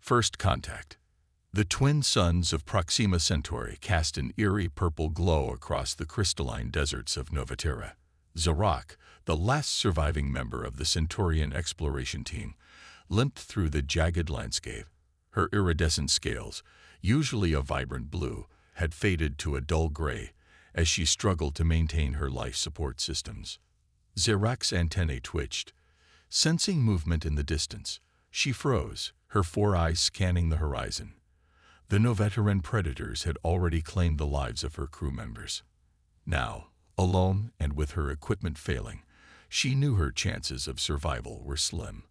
First contact. The twin suns of Proxima Centauri cast an eerie purple glow across the crystalline deserts of Novaterra. Zarak, the last surviving member of the Centaurian exploration team, limped through the jagged landscape. Her iridescent scales, usually a vibrant blue, had faded to a dull gray as she struggled to maintain her life support systems. Zarak's antennae twitched. Sensing movement in the distance, she froze, her four eyes scanning the horizon. The Novaterran predators had already claimed the lives of her crew members. Now, alone and with her equipment failing, she knew her chances of survival were slim.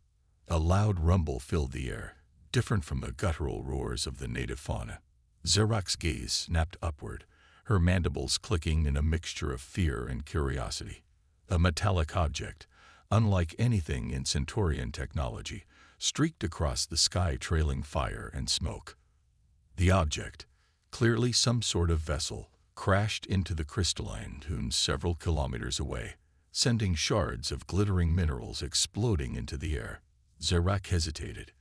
A loud rumble filled the air, different from the guttural roars of the native fauna. Zarak's gaze snapped upward, her mandibles clicking in a mixture of fear and curiosity. A metallic object, unlike anything in Centaurian technology, streaked across the sky, trailing fire and smoke. The object, clearly some sort of vessel, crashed into the crystalline dunes several kilometers away, sending shards of glittering minerals exploding into the air. Zarak hesitated.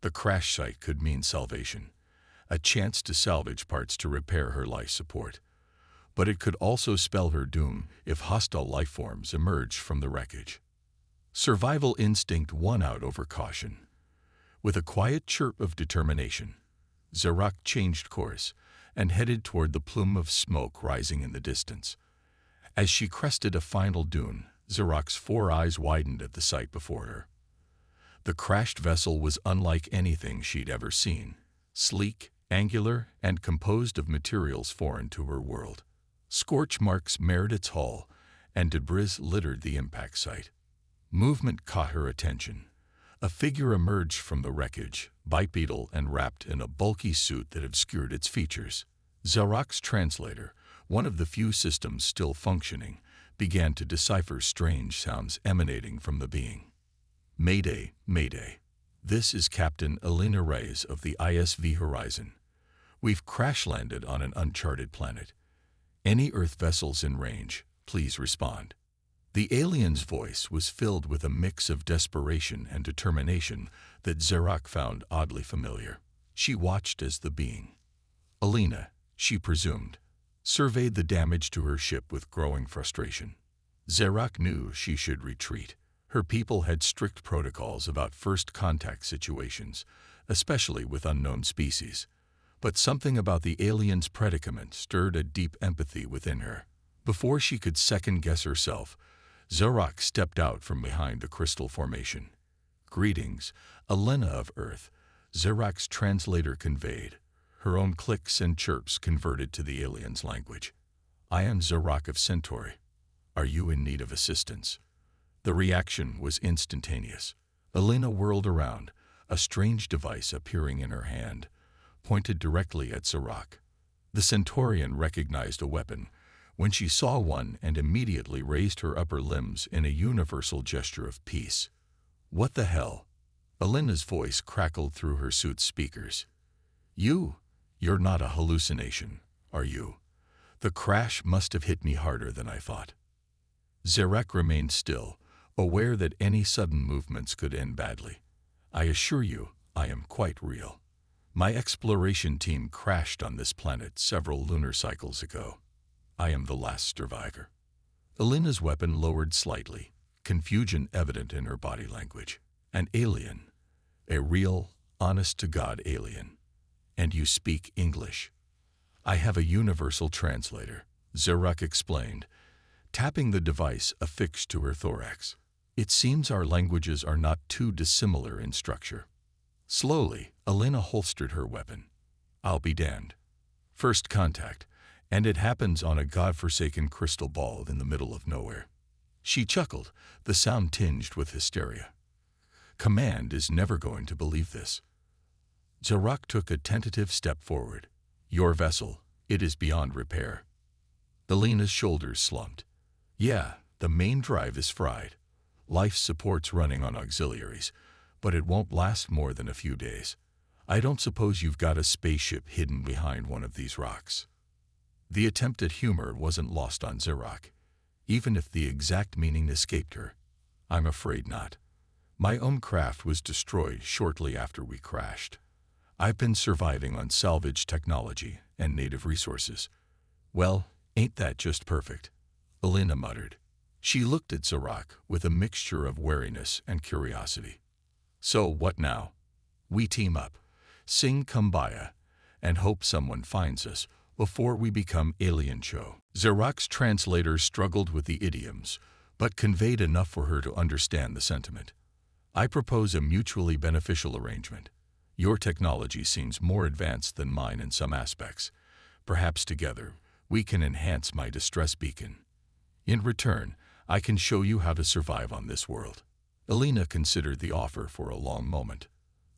The crash site could mean salvation, a chance to salvage parts to repair her life support. But it could also spell her doom if hostile life forms emerged from the wreckage. Survival instinct won out over caution. With a quiet chirp of determination, Zarak changed course and headed toward the plume of smoke rising in the distance. As she crested a final dune, Zarak's four eyes widened at the sight before her. The crashed vessel was unlike anything she'd ever seen, sleek, angular, and composed of materials foreign to her world. Scorch marks marred its hull, and debris littered the impact site. Movement caught her attention. A figure emerged from the wreckage, bipedal and wrapped in a bulky suit that obscured its features. Zarak's translator, one of the few systems still functioning, began to decipher strange sounds emanating from the being. "Mayday, Mayday. This is Captain Elena Reyes of the ISV Horizon. We've crash-landed on an uncharted planet. Any Earth vessels in range, please respond." The alien's voice was filled with a mix of desperation and determination that Zarak found oddly familiar. She watched as the being, Elena, she presumed, surveyed the damage to her ship with growing frustration. Zarak knew she should retreat. Her people had strict protocols about first contact situations, especially with unknown species. But something about the alien's predicament stirred a deep empathy within her. Before she could second-guess herself, Zarak stepped out from behind the crystal formation. "Greetings, Elena of Earth," Zarak's translator conveyed. Her own clicks and chirps converted to the alien's language. "I am Zarak of Centauri. Are you in need of assistance?" The reaction was instantaneous. Elena whirled around, a strange device appearing in her hand, pointed directly at Zarak. The Centaurian recognized a weapon when she saw one and immediately raised her upper limbs in a universal gesture of peace. "What the hell?" Elena's voice crackled through her suit's speakers. You're not a hallucination, are you? The crash must have hit me harder than I thought." Zarak remained still, aware that any sudden movements could end badly. "I assure you, I am quite real. My exploration team crashed on this planet several lunar cycles ago. I am the last survivor." Elena's weapon lowered slightly, confusion evident in her body language. "An alien. A real, honest-to-God alien. And you speak English." "I have a universal translator," Zarak explained, tapping the device affixed to her thorax. "It seems our languages are not too dissimilar in structure." Slowly, Elena holstered her weapon. "I'll be damned. First contact, and it happens on a godforsaken crystal ball in the middle of nowhere." She chuckled, the sound tinged with hysteria. "Command is never going to believe this." Zarak took a tentative step forward. "Your vessel, it is beyond repair." Elena's shoulders slumped. "Yeah, the main drive is fried. Life support's running on auxiliaries, but it won't last more than a few days. I don't suppose you've got a spaceship hidden behind one of these rocks." The attempt at humor wasn't lost on Zarak, even if the exact meaning escaped her. "I'm afraid not. My own craft was destroyed shortly after we crashed. I've been surviving on salvage technology and native resources. Well, ain't that just perfect? Elena muttered. She looked at Zarak with a mixture of wariness and curiosity. So what now? We team up, sing Kumbaya, and hope someone finds us before we become alien show. Zarak's translator struggled with the idioms, but conveyed enough for her to understand the sentiment. I propose a mutually beneficial arrangement. Your technology seems more advanced than mine in some aspects. Perhaps together, we can enhance my distress beacon. In return, I can show you how to survive on this world. Elena considered the offer for a long moment.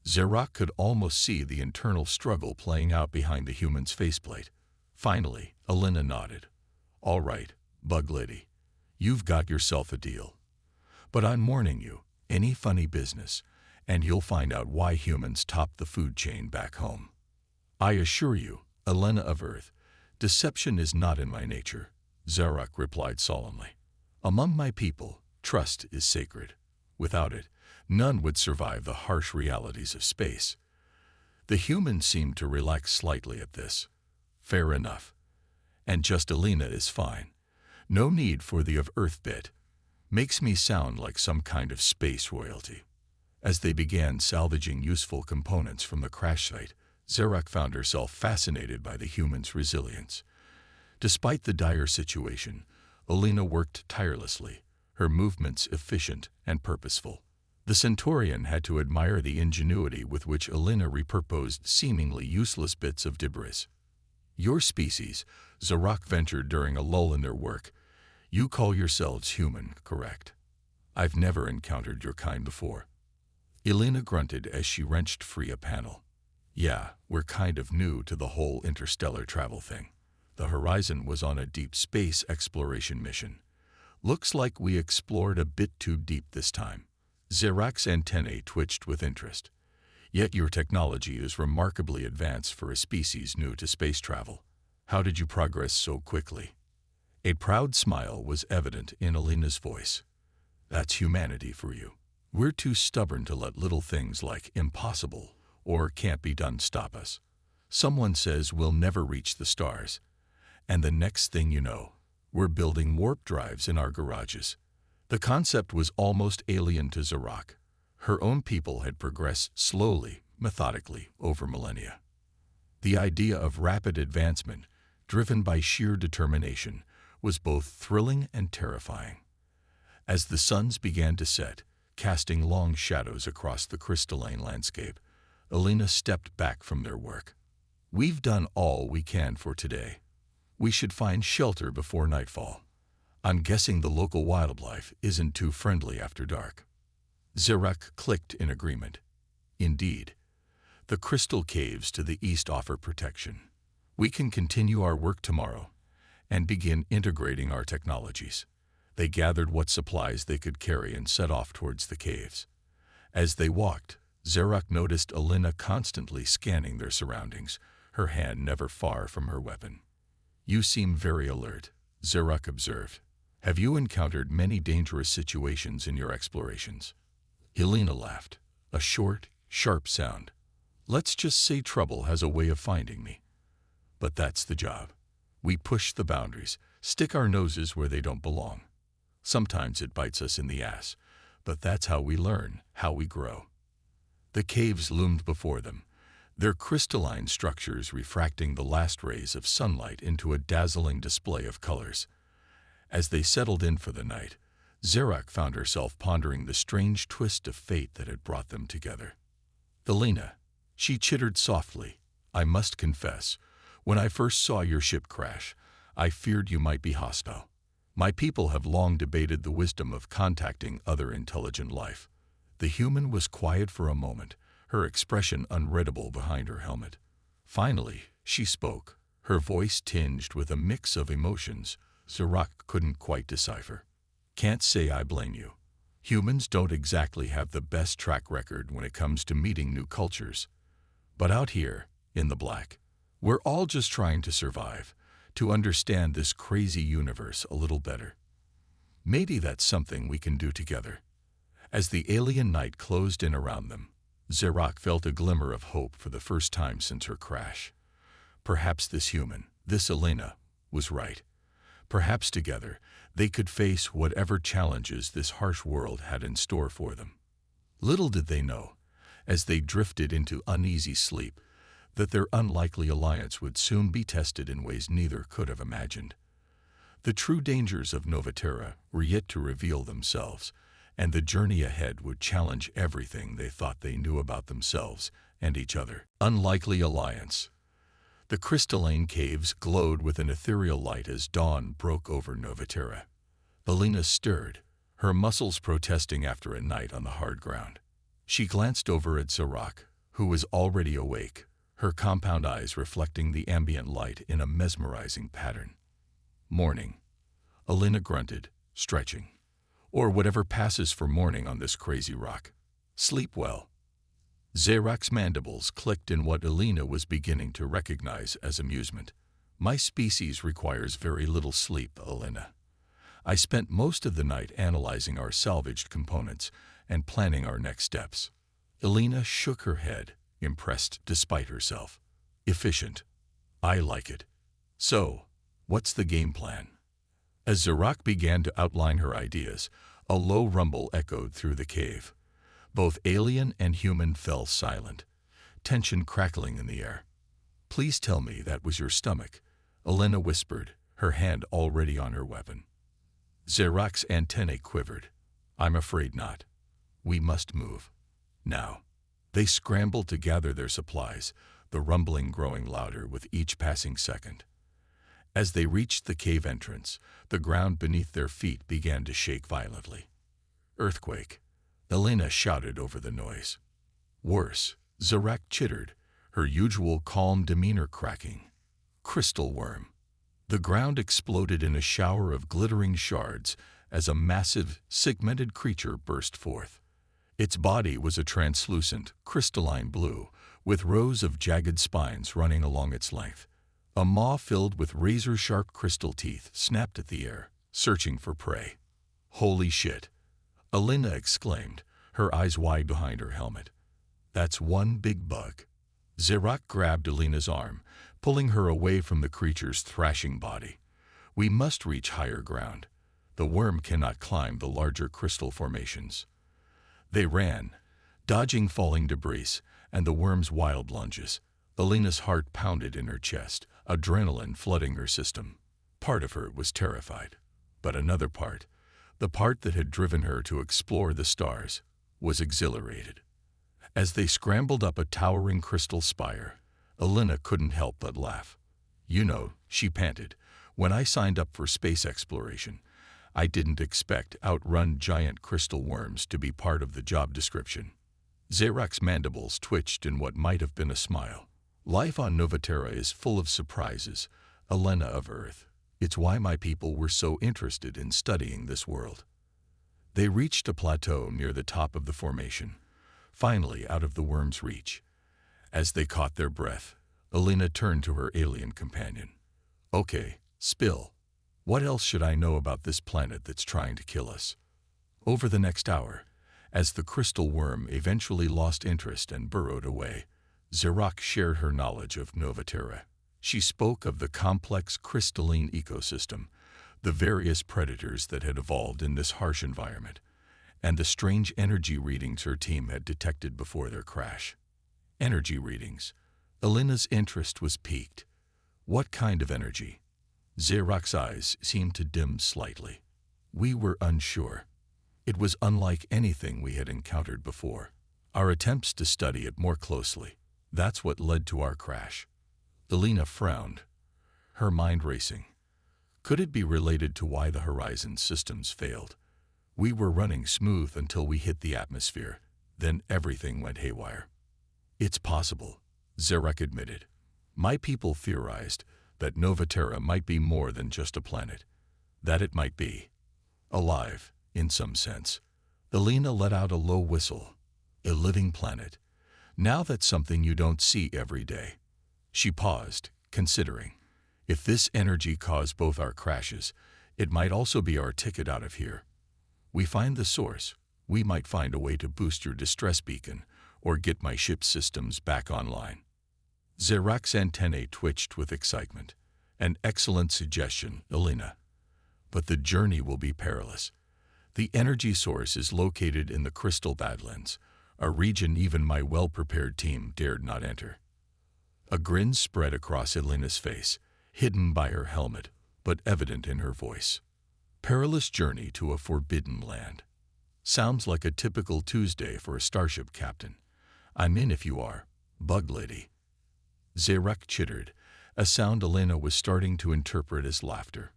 Zarak could almost see the internal struggle playing out behind the human's faceplate. Finally, Elena nodded. All right, Bug Lady, you've got yourself a deal. But I'm warning you, any funny business, and you'll find out why humans top the food chain back home. I assure you, Elena of Earth, deception is not in my nature, Zarak replied solemnly. Among my people, trust is sacred. Without it, none would survive the harsh realities of space. The humans seemed to relax slightly at this. Fair enough. And just Elena is fine. No need for the of Earth bit. Makes me sound like some kind of space royalty. As they began salvaging useful components from the crash site, Zarak found herself fascinated by the humans' resilience. Despite the dire situation, Elena worked tirelessly, her movements efficient and purposeful. The Centaurian had to admire the ingenuity with which Elena repurposed seemingly useless bits of debris. Your species, Zarak ventured during a lull in their work. You call yourselves human, correct? I've never encountered your kind before. Elena grunted as she wrenched free a panel. Yeah, we're kind of new to the whole interstellar travel thing. The Horizon was on a deep space exploration mission. Looks like we explored a bit too deep this time. Zarak's antennae twitched with interest. Yet your technology is remarkably advanced for a species new to space travel. How did you progress so quickly? A proud smile was evident in Elena's voice. That's humanity for you. We're too stubborn to let little things like impossible or can't be done stop us. Someone says we'll never reach the stars, and the next thing you know, we're building warp drives in our garages. The concept was almost alien to Zarak. Her own people had progressed slowly, methodically, over millennia. The idea of rapid advancement, driven by sheer determination, was both thrilling and terrifying. As the suns began to set, casting long shadows across the crystalline landscape, Elena stepped back from their work. We've done all we can for today. We should find shelter before nightfall. I'm guessing the local wildlife isn't too friendly after dark. Zarak clicked in agreement. Indeed. The crystal caves to the east offer protection. We can continue our work tomorrow and begin integrating our technologies. They gathered what supplies they could carry and set off towards the caves. As they walked, Zarak noticed Elena constantly scanning their surroundings, her hand never far from her weapon. You seem very alert, Zarak observed. Have you encountered many dangerous situations in your explorations? Elena laughed, a short, sharp sound. Let's just say trouble has a way of finding me. But that's the job. We push the boundaries, stick our noses where they don't belong. Sometimes it bites us in the ass, but that's how we learn, how we grow. The caves loomed before them, their crystalline structures refracting the last rays of sunlight into a dazzling display of colors. As they settled in for the night, Zarak found herself pondering the strange twist of fate that had brought them together. Elena, she chittered softly, I must confess, when I first saw your ship crash, I feared you might be hostile. My people have long debated the wisdom of contacting other intelligent life. The human was quiet for a moment, her expression unreadable behind her helmet. Finally, she spoke, her voice tinged with a mix of emotions Zarak couldn't quite decipher. Can't say I blame you. Humans don't exactly have the best track record when it comes to meeting new cultures. But out here, in the black, we're all just trying to survive, to understand this crazy universe a little better. Maybe that's something we can do together. As the alien night closed in around them, Zerak felt a glimmer of hope for the first time since her crash. Perhaps this human, this Elena, was right. Perhaps together they could face whatever challenges this harsh world had in store for them. Little did they know, as they drifted into uneasy sleep, that their unlikely alliance would soon be tested in ways neither could have imagined. The true dangers of Novaterra were yet to reveal themselves, and the journey ahead would challenge everything they thought they knew about themselves and each other. Unlikely alliance. The crystalline caves glowed with an ethereal light as dawn broke over Novaterra. Elena stirred, her muscles protesting after a night on the hard ground. She glanced over at Zerak, who was already awake, her compound eyes reflecting the ambient light in a mesmerizing pattern. Morning. Elena grunted, stretching. Or whatever passes for morning on this crazy rock. Sleep well. Zerak's mandibles clicked in what Elena was beginning to recognize as amusement. My species requires very little sleep, Elena. I spent most of the night analyzing our salvaged components and planning our next steps. Elena shook her head, impressed despite herself. Efficient. I like it. So, what's the game plan? As Zerak began to outline her ideas, a low rumble echoed through the cave. Both alien and human fell silent, tension crackling in the air. Please tell me that was your stomach, Elena whispered, her hand already on her weapon. Zerak's antennae quivered. I'm afraid not. We must move. Now. They scrambled to gather their supplies, the rumbling growing louder with each passing second. As they reached the cave entrance, the ground beneath their feet began to shake violently. Earthquake. Elena shouted over the noise. Worse, Zerak chittered, her usual calm demeanor cracking. Crystal worm. The ground exploded in a shower of glittering shards as a massive, segmented creature burst forth. Its body was a translucent, crystalline blue, with rows of jagged spines running along its length. A maw filled with razor-sharp crystal teeth snapped at the air, searching for prey. Holy shit! Elena exclaimed, her eyes wide behind her helmet. That's one big bug. Zerak grabbed Elena's arm, pulling her away from the creature's thrashing body. We must reach higher ground. The worm cannot climb the larger crystal formations. They ran, dodging falling debris and the worm's wild lunges. Elena's heart pounded in her chest, adrenaline flooding her system. Part of her was terrified, but another part, the part that had driven her to explore the stars, was exhilarated. As they scrambled up a towering crystal spire, Elena couldn't help but laugh. You know, she panted, when I signed up for space exploration, I didn't expect outrun giant crystal worms to be part of the job description. Zerak's mandibles twitched in what might have been a smile. Life on Novaterra is full of surprises, Elena of Earth. It's why my people were so interested in studying this world. They reached a plateau near the top of the formation, finally out of the worm's reach. As they caught their breath, Elena turned to her alien companion. Okay, spill. What else should I know about this planet that's trying to kill us? Over the next hour, as the crystal worm eventually lost interest and burrowed away, Zerak shared her knowledge of Novaterra. She spoke of the complex crystalline ecosystem, the various predators that had evolved in this harsh environment, and the strange energy readings her team had detected before their crash. Energy readings. Elena's interest was piqued. What kind of energy? Zerak's eyes seemed to dim slightly. We were unsure. It was unlike anything we had encountered before. Our attempts to study it more closely, that's what led to our crash. Elena frowned, her mind racing. Could it be related to why the Horizon systems failed? We were running smooth until we hit the atmosphere, then everything went haywire. It's possible, Zerak admitted. My people theorized that Novaterra might be more than just a planet, that it might be alive, in some sense. Elena let out a low whistle. A living planet. Now that's something you don't see every day. She paused, considering. If this energy caused both our crashes, it might also be our ticket out of here. We find the source, we might find a way to boost your distress beacon, or get my ship's systems back online. Zerak's antennae twitched with excitement. An excellent suggestion, Elena. But the journey will be perilous. The energy source is located in the Crystal Badlands, a region even my well-prepared team dared not enter. A grin spread across Elena's face, hidden by her helmet, but evident in her voice. Perilous journey to a forbidden land. Sounds like a typical Tuesday for a starship captain. I'm in if you are, Bug Lady. Zerak chittered, a sound Elena was starting to interpret as laughter.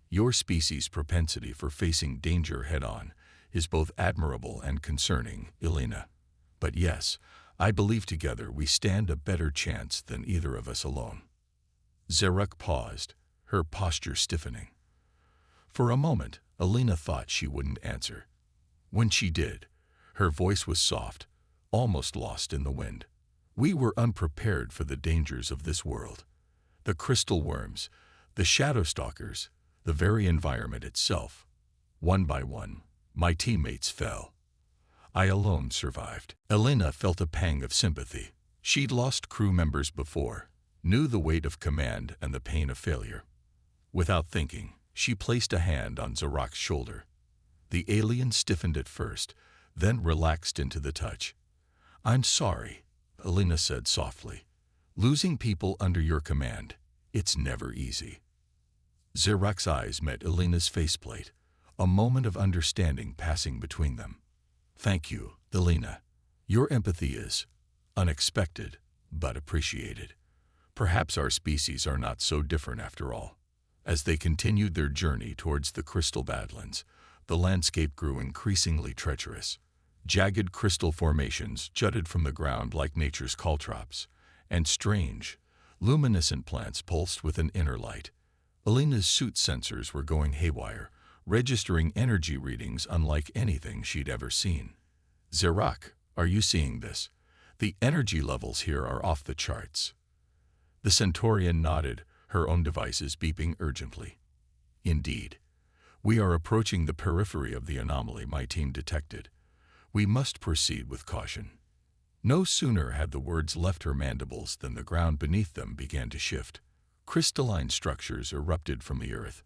Your species' propensity for facing danger head-on is both admirable and concerning, Elena. But yes, I believe together we stand a better chance than either of us alone. Zerak paused, her posture stiffening. For a moment, Elena thought she wouldn't answer. When she did, her voice was soft, almost lost in the wind. We were unprepared for the dangers of this world. The crystal worms, the shadow stalkers, the very environment itself. One by one, my teammates fell. I alone survived. Elena felt a pang of sympathy. She'd lost crew members before, knew the weight of command and the pain of failure. Without thinking, she placed a hand on Zerak's shoulder. The alien stiffened at first, then relaxed into the touch. I'm sorry, Elena said softly. Losing people under your command, it's never easy. Zerak's eyes met Elena's faceplate, a moment of understanding passing between them. Thank you, Elena. Your empathy is unexpected, but appreciated. Perhaps our species are not so different after all. As they continued their journey towards the Crystal Badlands, the landscape grew increasingly treacherous. Jagged crystal formations jutted from the ground like nature's caltrops, and strange, luminescent plants pulsed with an inner light. Elena's suit sensors were going haywire, registering energy readings unlike anything she'd ever seen. Zerak, are you seeing this? The energy levels here are off the charts. The Centaurian nodded, her own devices beeping urgently. Indeed. We are approaching the periphery of the anomaly my team detected. We must proceed with caution. No sooner had the words left her mandibles than the ground beneath them began to shift. Crystalline structures erupted from the earth,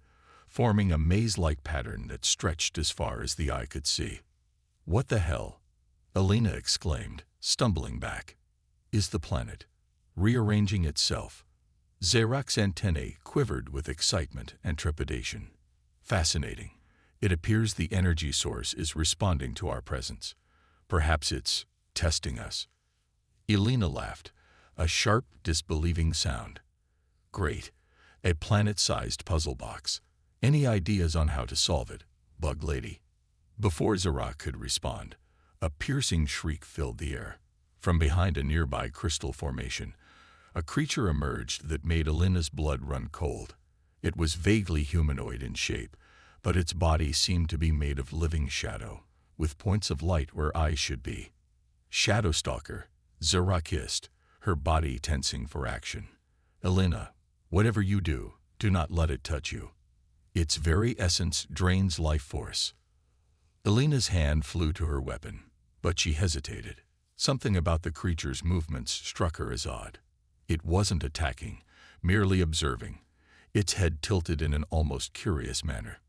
forming a maze-like pattern that stretched as far as the eye could see. What the hell? Elena exclaimed, stumbling back. Is the planet rearranging itself? Zerak's antennae quivered with excitement and trepidation. Fascinating. It appears the energy source is responding to our presence. Perhaps it's testing us. Elena laughed, a sharp, disbelieving sound. Great. A planet-sized puzzle box. Any ideas on how to solve it, Bug Lady? Before Zerak could respond, a piercing shriek filled the air. From behind a nearby crystal formation, a creature emerged that made Elena's blood run cold. It was vaguely humanoid in shape, but its body seemed to be made of living shadow, with points of light where eyes should be. Shadow Stalker, Zerak hissed, her body tensing for action. Elena, whatever you do, do not let it touch you. Its very essence drains life force. Elena's hand flew to her weapon, but she hesitated. Something about the creature's movements struck her as odd. It wasn't attacking, merely observing, its head tilted in an almost curious manner.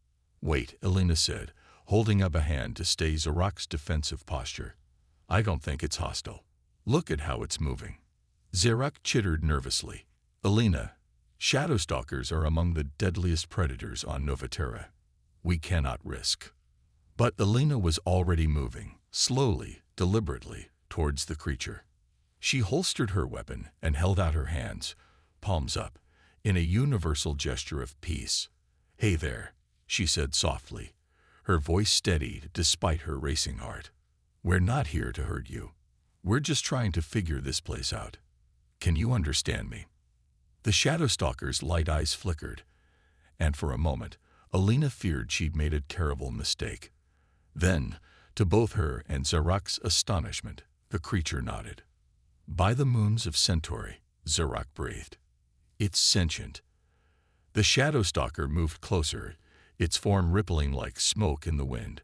Wait, Elena said, holding up a hand to stay Zerak's defensive posture. I don't think it's hostile. Look at how it's moving. Zerak chittered nervously. Elena, shadow stalkers are among the deadliest predators on Novaterra. We cannot risk. But Elena was already moving, slowly, deliberately, towards the creature. She holstered her weapon and held out her hands, palms up, in a universal gesture of peace. Hey there, she said softly, her voice steadied despite her racing heart. We're not here to hurt you. We're just trying to figure this place out. Can you understand me? The shadow stalker's light eyes flickered, and for a moment, Elena feared she'd made a terrible mistake. Then, to both her and Zerak's astonishment, the creature nodded. By the moons of Centauri, Zerak breathed. It's sentient. The shadow stalker moved closer, its form rippling like smoke in the wind.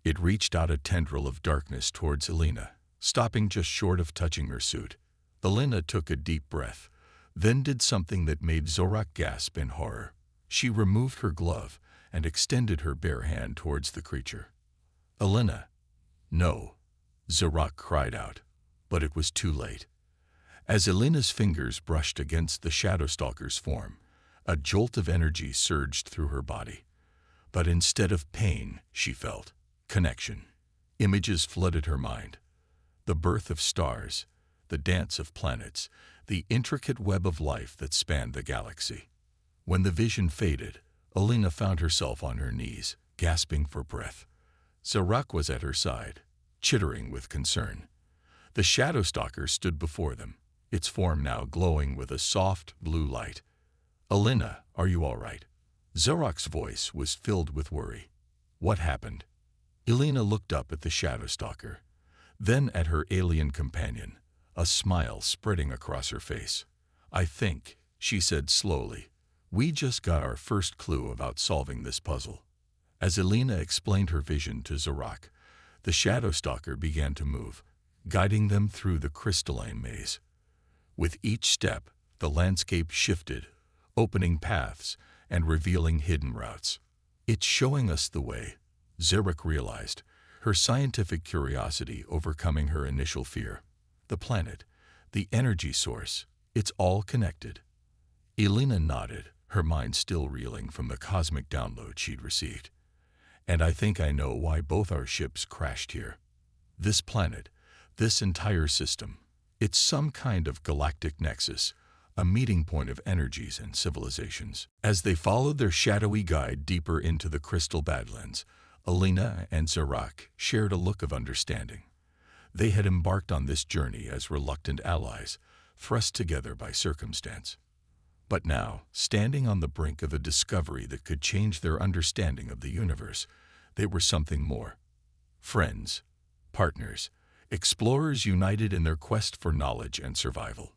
It reached out a tendril of darkness towards Elena, stopping just short of touching her suit. Elena took a deep breath, then did something that made Zorak gasp in horror. She removed her glove and extended her bare hand towards the creature. Elena, no, Zorak cried out, but it was too late. As Elena's fingers brushed against the Shadowstalker's form, a jolt of energy surged through her body. But instead of pain, she felt connection. Images flooded her mind. The birth of stars, the dance of planets, the intricate web of life that spanned the galaxy. When the vision faded, Elena found herself on her knees, gasping for breath. Zorak was at her side, chittering with concern. The Shadowstalker stood before them, its form now glowing with a soft blue light. Elena, are you all right? Zorak's voice was filled with worry. What happened? Elena looked up at the Shadowstalker, then at her alien companion, a smile spreading across her face. I think, she said slowly, we just got our first clue about solving this puzzle. As Elena explained her vision to Zorak, the Shadowstalker began to move, guiding them through the crystalline maze. With each step, the landscape shifted, opening paths and revealing hidden routes. It's showing us the way, Zorak realized, her scientific curiosity overcoming her initial fear. The planet, the energy source, it's all connected. Elena nodded, her mind still reeling from the cosmic download she'd received. And I think I know why both our ships crashed here. This planet, this entire system, it's some kind of galactic nexus, a meeting point of energies and civilizations. As they followed their shadowy guide deeper into the crystal badlands, Elena and Zorak shared a look of understanding. They had embarked on this journey as reluctant allies, thrust together by circumstance. But now, standing on the brink of a discovery that could change their understanding of the universe, they were something more. Friends, partners, explorers united in their quest for knowledge and survival.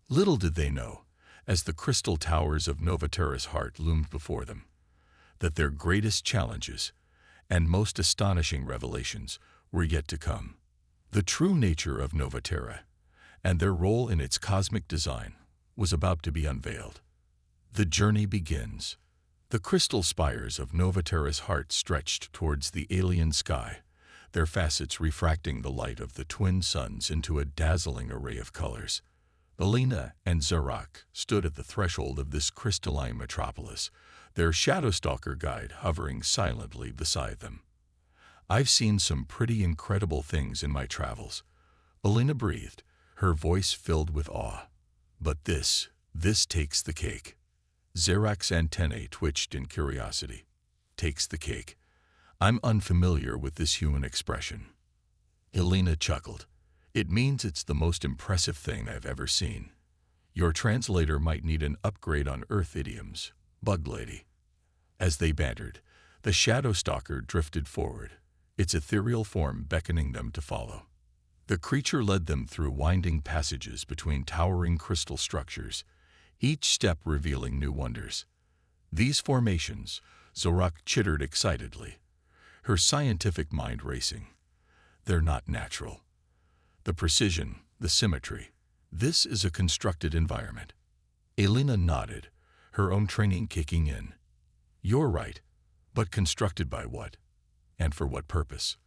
Little did they know, as the crystal towers of Novaterra's heart loomed before them, that their greatest challenges and most astonishing revelations were yet to come. The true nature of Novaterra and their role in its cosmic design was about to be unveiled. The journey begins. The crystal spires of Novaterra's heart stretched towards the alien sky, their facets refracting the light of the twin suns into a dazzling array of colors. Elena and Zorak stood at the threshold of this crystalline metropolis, their Shadowstalker guide hovering silently beside them. I've seen some pretty incredible things in my travels, Elena breathed, her voice filled with awe. But this takes the cake. Zorak's antennae twitched in curiosity. Takes the cake. I'm unfamiliar with this human expression. Elena chuckled. It means it's the most impressive thing I've ever seen. Your translator might need an upgrade on Earth idioms, Bug Lady. As they bantered, the Shadowstalker drifted forward, its ethereal form beckoning them to follow. The creature led them through winding passages between towering crystal structures, each step revealing new wonders. These formations, Zorak chittered excitedly, her scientific mind racing. They're not natural. The precision, the symmetry. This is a constructed environment. Elena nodded, her own training kicking in. You're right, but constructed by what? And for what purpose?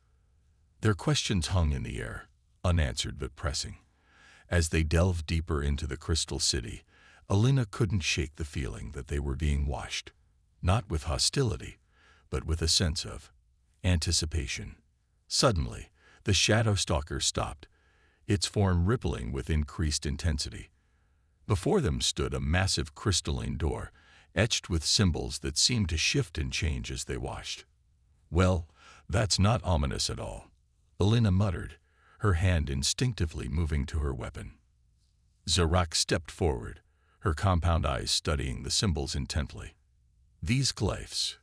Their questions hung in the air, unanswered but pressing. As they delved deeper into the crystal city, Elena couldn't shake the feeling that they were being watched, not with hostility, but with a sense of anticipation. Suddenly, the Shadowstalker stopped, its form rippling with increased intensity. Before them stood a massive crystalline door, etched with symbols that seemed to shift and change as they watched. Well, that's not ominous at all, Elena muttered, her hand instinctively moving to her weapon. Zorak stepped forward, her compound eyes studying the symbols intently. These glyphs,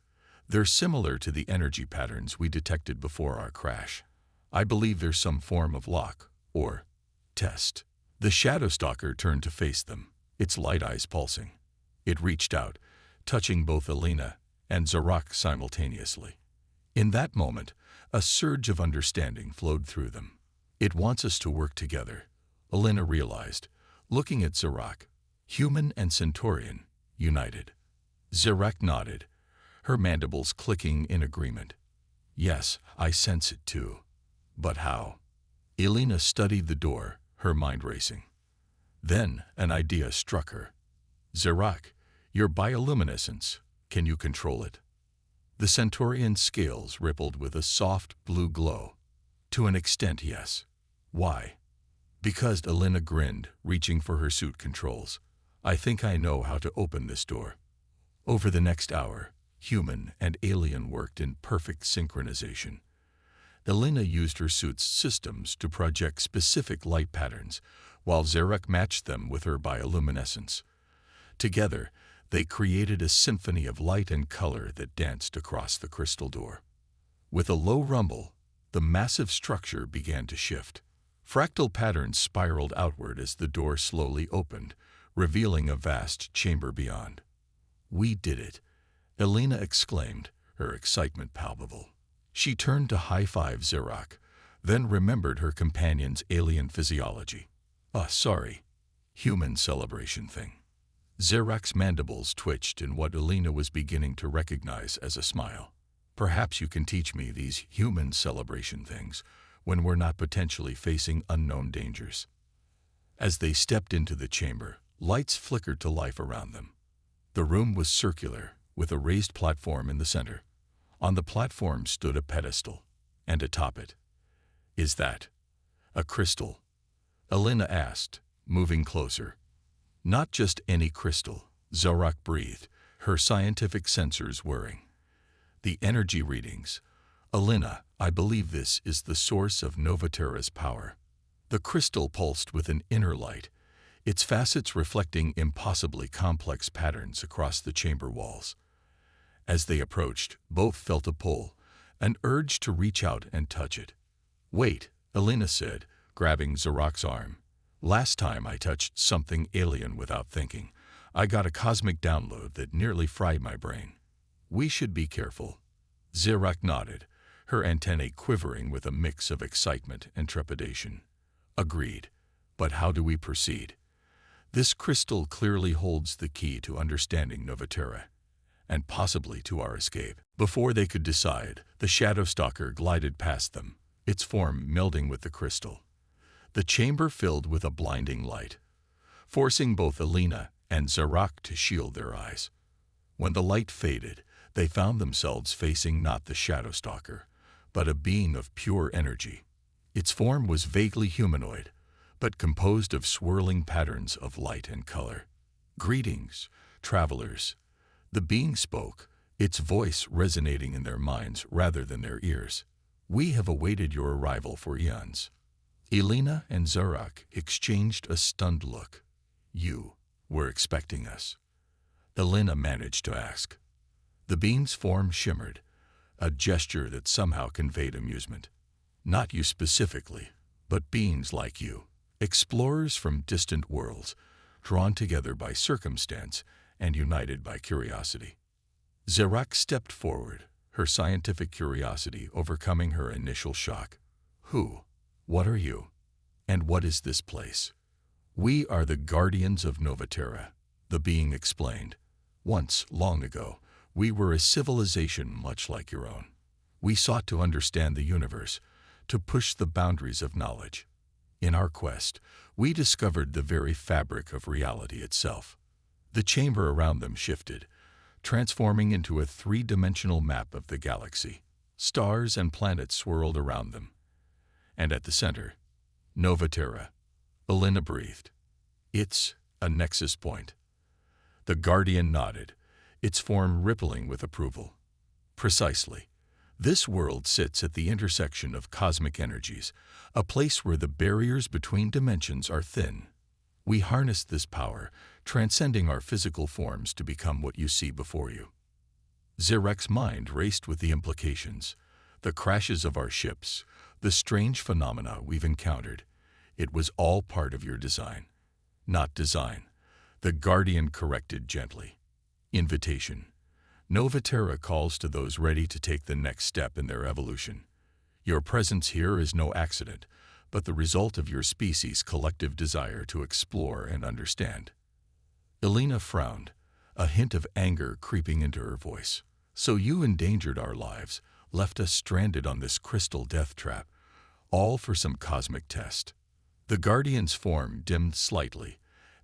they're similar to the energy patterns we detected before our crash. I believe there's some form of lock, or test. The Shadowstalker turned to face them, its light eyes pulsing. It reached out, touching both Elena and Zorak simultaneously. In that moment, a surge of understanding flowed through them. It wants us to work together, Elena realized, looking at Zarak. Human and Centaurian, united. Zarak nodded, her mandibles clicking in agreement. Yes, I sense it too. But how? Elena studied the door, her mind racing. Then an idea struck her. Zarak, your bioluminescence, can you control it? The Centaurian scales rippled with a soft blue glow. To an extent, yes. Why? Because Elena grinned, reaching for her suit controls. I think I know how to open this door. Over the next hour, human and alien worked in perfect synchronization. Elena used her suit's systems to project specific light patterns, while Zarak matched them with her bioluminescence. Together, they created a symphony of light and color that danced across the crystal door. With a low rumble, the massive structure began to shift. Fractal patterns spiraled outward as the door slowly opened, revealing a vast chamber beyond. We did it, Elena exclaimed, her excitement palpable. She turned to high-five Zarak, then remembered her companion's alien physiology. Sorry, human celebration thing. Zarak's mandibles twitched in what Elena was beginning to recognize as a smile. Perhaps you can teach me these human celebration things when we're not potentially facing unknown dangers. As they stepped into the chamber, lights flickered to life around them. The room was circular, with a raised platform in the center. On the platform stood a pedestal, and atop it. Is that a crystal? Elena asked, moving closer. Not just any crystal, Zarak breathed, her scientific sensors whirring. The energy readings. Elena, I believe this is the source of Novaterra's power. The crystal pulsed with an inner light, its facets reflecting impossibly complex patterns across the chamber walls. As they approached, both felt a pull, an urge to reach out and touch it. Wait, Elena said, grabbing Zarak's arm. Last time I touched something alien without thinking, I got a cosmic download that nearly fried my brain. We should be careful. Zarak nodded, her antennae quivering with a mix of excitement and trepidation. Agreed. But how do we proceed? This crystal clearly holds the key to understanding Novaterra, and possibly to our escape. Before they could decide, the Shadow Stalker glided past them, its form melding with the crystal. The chamber filled with a blinding light, forcing both Elena and Zarak to shield their eyes. When the light faded, they found themselves facing not the Shadow Stalker, but a being of pure energy. Its form was vaguely humanoid, but composed of swirling patterns of light and color. Greetings, travelers. The being spoke, its voice resonating in their minds rather than their ears. We have awaited your arrival for eons. Elena and Zarak exchanged a stunned look. You were expecting us? Elena managed to ask. The being's form shimmered, a gesture that somehow conveyed amusement. Not you specifically, but beings like you, explorers from distant worlds, drawn together by circumstance and united by curiosity. Zarak stepped forward, her scientific curiosity overcoming her initial shock. Who? What are you? And what is this place? We are the guardians of Novaterra, the being explained. Once, long ago, we were a civilization much like your own. We sought to understand the universe, to push the boundaries of knowledge. In our quest, we discovered the very fabric of reality itself. The chamber around them shifted, transforming into a three-dimensional map of the galaxy. Stars and planets swirled around them. And at the center, Novaterra. Elena breathed. It's a nexus point. The Guardian nodded, its form rippling with approval. Precisely. This world sits at the intersection of cosmic energies, a place where the barriers between dimensions are thin. We harness this power, transcending our physical forms to become what you see before you. Zarak's mind raced with the implications, the crashes of our ships, the strange phenomena we've encountered. It was all part of your design. Not design, the Guardian corrected gently. Invitation. Novaterra calls to those ready to take the next step in their evolution. Your presence here is no accident, but the result of your species' collective desire to explore and understand. Elena frowned, a hint of anger creeping into her voice. So you endangered our lives, left us stranded on this crystal death trap, all for some cosmic test. The Guardian's form dimmed slightly,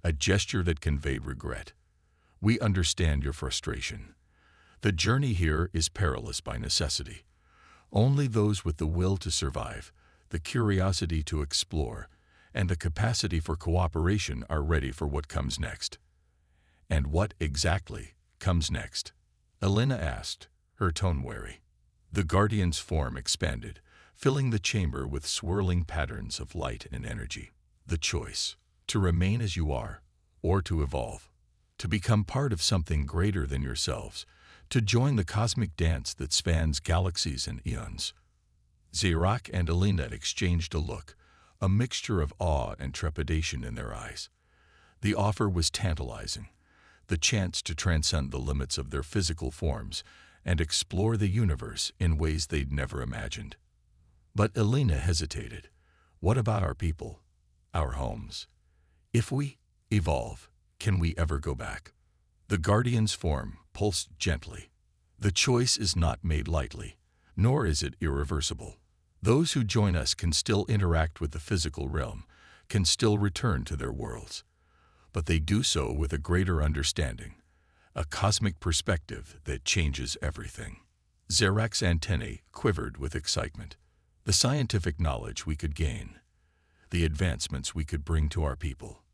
a gesture that conveyed regret. We understand your frustration. The journey here is perilous by necessity. Only those with the will to survive, the curiosity to explore, and the capacity for cooperation are ready for what comes next. And what exactly comes next? Elena asked, her tone wary. The Guardian's form expanded, filling the chamber with swirling patterns of light and energy. The choice: to remain as you are, or to evolve, to become part of something greater than yourselves, to join the cosmic dance that spans galaxies and eons. Zarak and Elena exchanged a look, a mixture of awe and trepidation in their eyes. The offer was tantalizing, the chance to transcend the limits of their physical forms and explore the universe in ways they'd never imagined. But Elena hesitated. What about our people, our homes? If we evolve, can we ever go back? The Guardian's form pulsed gently. The choice is not made lightly, nor is it irreversible. Those who join us can still interact with the physical realm, can still return to their worlds. But they do so with a greater understanding, a cosmic perspective that changes everything. Zarak's antennae quivered with excitement. The scientific knowledge we could gain, the advancements we could bring to our people.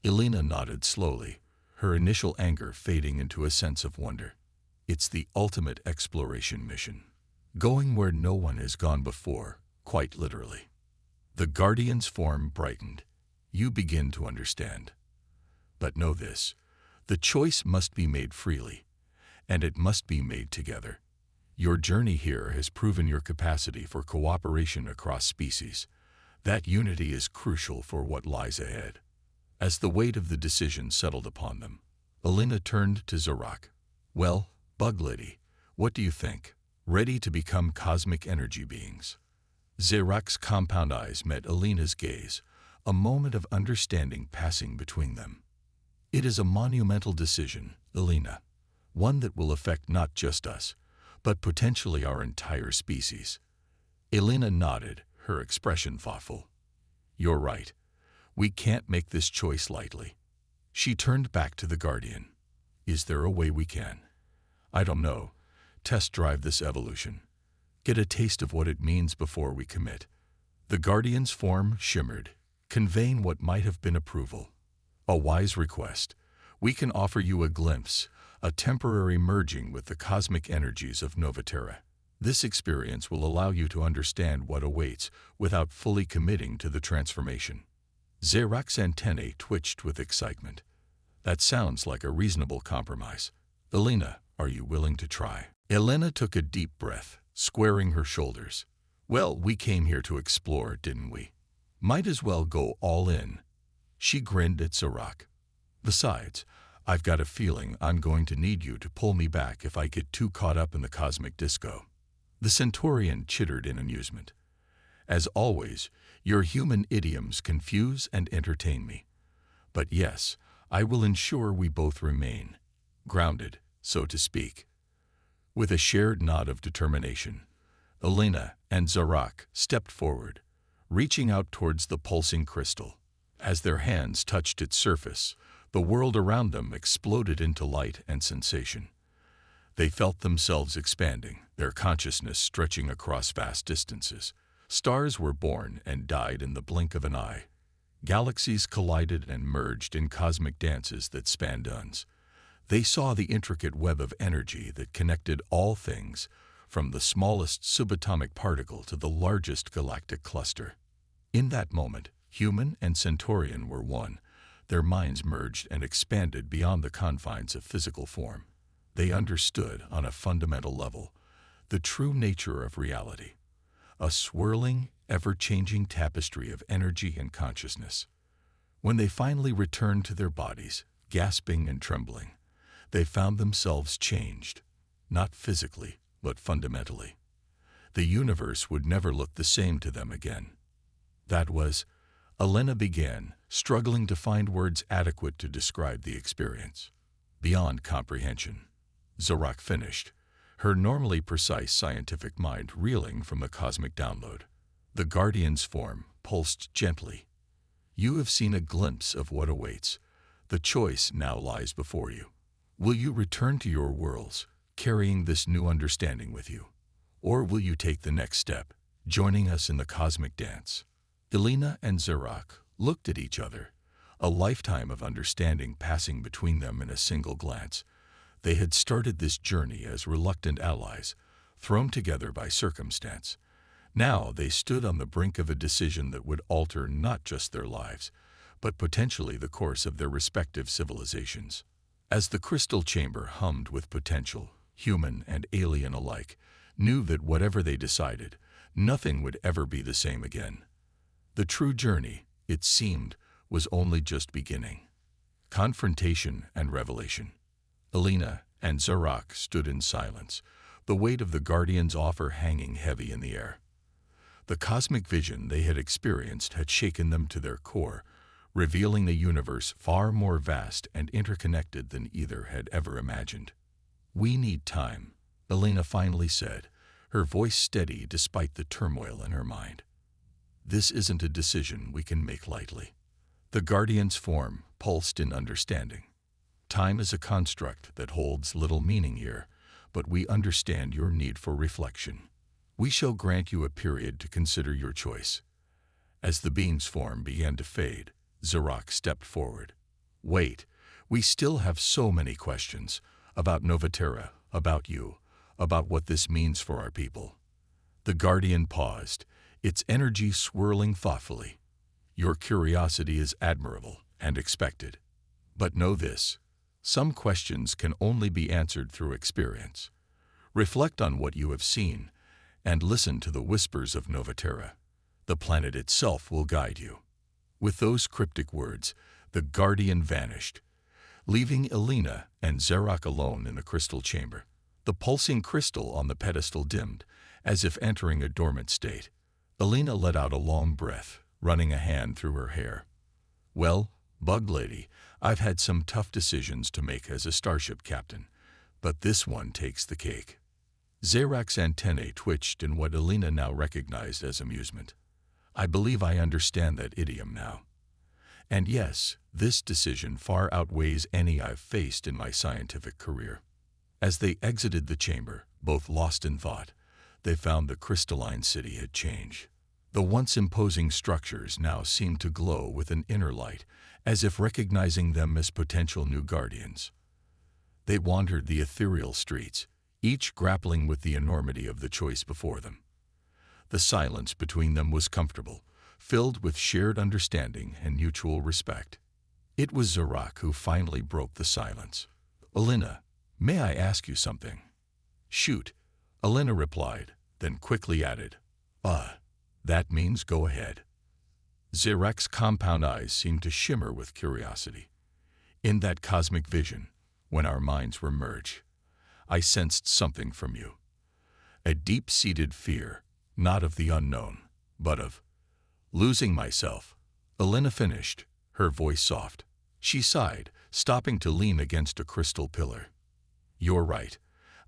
Elena nodded slowly, her initial anger fading into a sense of wonder. It's the ultimate exploration mission, going where no one has gone before, quite literally. The Guardian's form brightened. You begin to understand. But know this, the choice must be made freely, and it must be made together. Your journey here has proven your capacity for cooperation across species. That unity is crucial for what lies ahead. As the weight of the decision settled upon them, Elena turned to Zarak. Well, Bug Lady, what do you think? Ready to become cosmic energy beings? Zarak's compound eyes met Elena's gaze, a moment of understanding passing between them. It is a monumental decision, Elena, one that will affect not just us, but potentially our entire species. Elena nodded, her expression thoughtful. You're right. We can't make this choice lightly. She turned back to the Guardian. Is there a way we can? I don't know. Test drive this evolution. Get a taste of what it means before we commit. The Guardian's form shimmered, conveying what might have been approval. A wise request. We can offer you a glimpse, a temporary merging with the cosmic energies of Novaterra. This experience will allow you to understand what awaits without fully committing to the transformation. Zarak's antennae twitched with excitement. That sounds like a reasonable compromise. Elena, are you willing to try? Elena took a deep breath, squaring her shoulders. Well, we came here to explore, didn't we? Might as well go all in. She grinned at Zarak. Besides, I've got a feeling I'm going to need you to pull me back if I get too caught up in the cosmic disco. The Centaurian chittered in amusement. As always, your human idioms confuse and entertain me. But yes, I will ensure we both remain grounded, so to speak. With a shared nod of determination, Elena and Zarak stepped forward, reaching out towards the pulsing crystal. As their hands touched its surface, the world around them exploded into light and sensation. They felt themselves expanding, their consciousness stretching across vast distances. Stars were born and died in the blink of an eye. Galaxies collided and merged in cosmic dances that spanned eons. They saw the intricate web of energy that connected all things, from the smallest subatomic particle to the largest galactic cluster. In that moment, human and Centaurian were one. Their minds merged and expanded beyond the confines of physical form. They understood, on a fundamental level, the true nature of reality, a swirling, ever-changing tapestry of energy and consciousness. When they finally returned to their bodies, gasping and trembling, they found themselves changed, not physically, but fundamentally. The universe would never look the same to them again. That was, Elena began, struggling to find words adequate to describe the experience. Beyond comprehension. Zarak finished, her normally precise scientific mind reeling from the cosmic download. The Guardian's form pulsed gently. You have seen a glimpse of what awaits. The choice now lies before you. Will you return to your worlds, carrying this new understanding with you? Or will you take the next step, joining us in the cosmic dance? Elena and Zarak looked at each other, a lifetime of understanding passing between them in a single glance. They had started this journey as reluctant allies, thrown together by circumstance. Now they stood on the brink of a decision that would alter not just their lives, but potentially the course of their respective civilizations. As the crystal chamber hummed with potential, human and alien alike, knew that whatever they decided, nothing would ever be the same again. The true journey, it seemed, was only just beginning. Confrontation and revelation. Elena and Zarak stood in silence, the weight of the Guardian's offer hanging heavy in the air. The cosmic vision they had experienced had shaken them to their core, revealing a universe far more vast and interconnected than either had ever imagined. "We need time," Elena finally said, her voice steady despite the turmoil in her mind. "This isn't a decision we can make lightly." The Guardian's form pulsed in understanding. "Time is a construct that holds little meaning here, but we understand your need for reflection. We shall grant you a period to consider your choice." As the being's form began to fade, Zarak stepped forward. "Wait, we still have so many questions about Novaterra, about you, about what this means for our people." The Guardian paused, its energy swirling thoughtfully. "Your curiosity is admirable and expected. But know this, some questions can only be answered through experience. Reflect on what you have seen, and listen to the whispers of Novaterra. The planet itself will guide you." With those cryptic words, the Guardian vanished, leaving Elena and Zarak alone in the crystal chamber. The pulsing crystal on the pedestal dimmed, as if entering a dormant state. Elena let out a long breath, running a hand through her hair. "Well, Bug Lady, I've had some tough decisions to make as a starship captain, but this one takes the cake." Zarak's antennae twitched in what Elena now recognized as amusement. "I believe I understand that idiom now. And yes, this decision far outweighs any I've faced in my scientific career." As they exited the chamber, both lost in thought, they found the crystalline city had changed. The once imposing structures now seemed to glow with an inner light, as if recognizing them as potential new guardians. They wandered the ethereal streets, each grappling with the enormity of the choice before them. The silence between them was comfortable, filled with shared understanding and mutual respect. It was Zarak who finally broke the silence. "Elena, may I ask you something?" "Shoot," Elena replied, then quickly added, that means go ahead." Zarak's compound eyes seemed to shimmer with curiosity. "In that cosmic vision, when our minds were merged, I sensed something from you. A deep-seated fear, not of the unknown, but of losing myself." Elena finished, her voice soft. She sighed, stopping to lean against a crystal pillar. "You're right.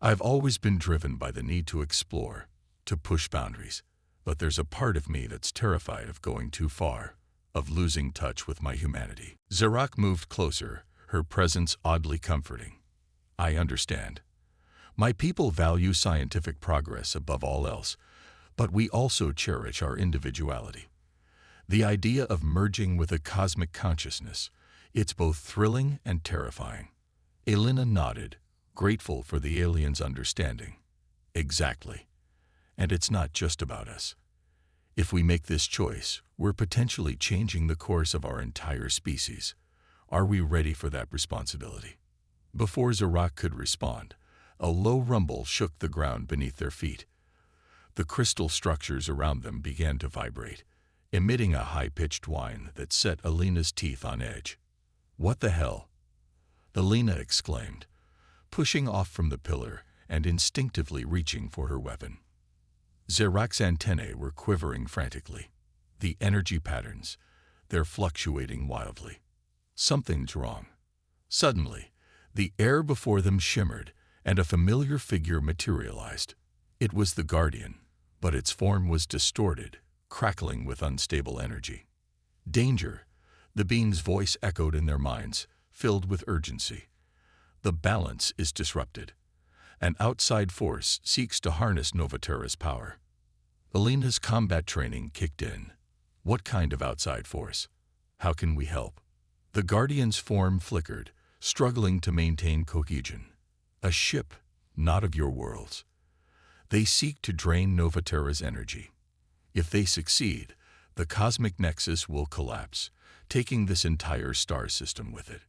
I've always been driven by the need to explore, to push boundaries. But there's a part of me that's terrified of going too far, of losing touch with my humanity." Zarak moved closer, her presence oddly comforting. "I understand. My people value scientific progress above all else, but we also cherish our individuality. The idea of merging with a cosmic consciousness, it's both thrilling and terrifying." Elena nodded, grateful for the alien's understanding. "Exactly. And it's not just about us. If we make this choice, we're potentially changing the course of our entire species. Are we ready for that responsibility?" Before Zarak could respond, a low rumble shook the ground beneath their feet. The crystal structures around them began to vibrate, emitting a high-pitched whine that set Elena's teeth on edge. "What the hell?" Elena exclaimed, pushing off from the pillar and instinctively reaching for her weapon. Zarak's antennae were quivering frantically. The energy patterns, they're fluctuating wildly. Something's wrong. Suddenly, the air before them shimmered, and a familiar figure materialized. It was the Guardian, but its form was distorted, crackling with unstable energy. Danger! The being's voice echoed in their minds, filled with urgency. The balance is disrupted. An outside force seeks to harness Novaterra's power. Alina's combat training kicked in. What kind of outside force? How can we help? The Guardian's form flickered, struggling to maintain cohesion. A ship, not of your worlds. They seek to drain Novaterra's energy. If they succeed, the cosmic nexus will collapse, taking this entire star system with it.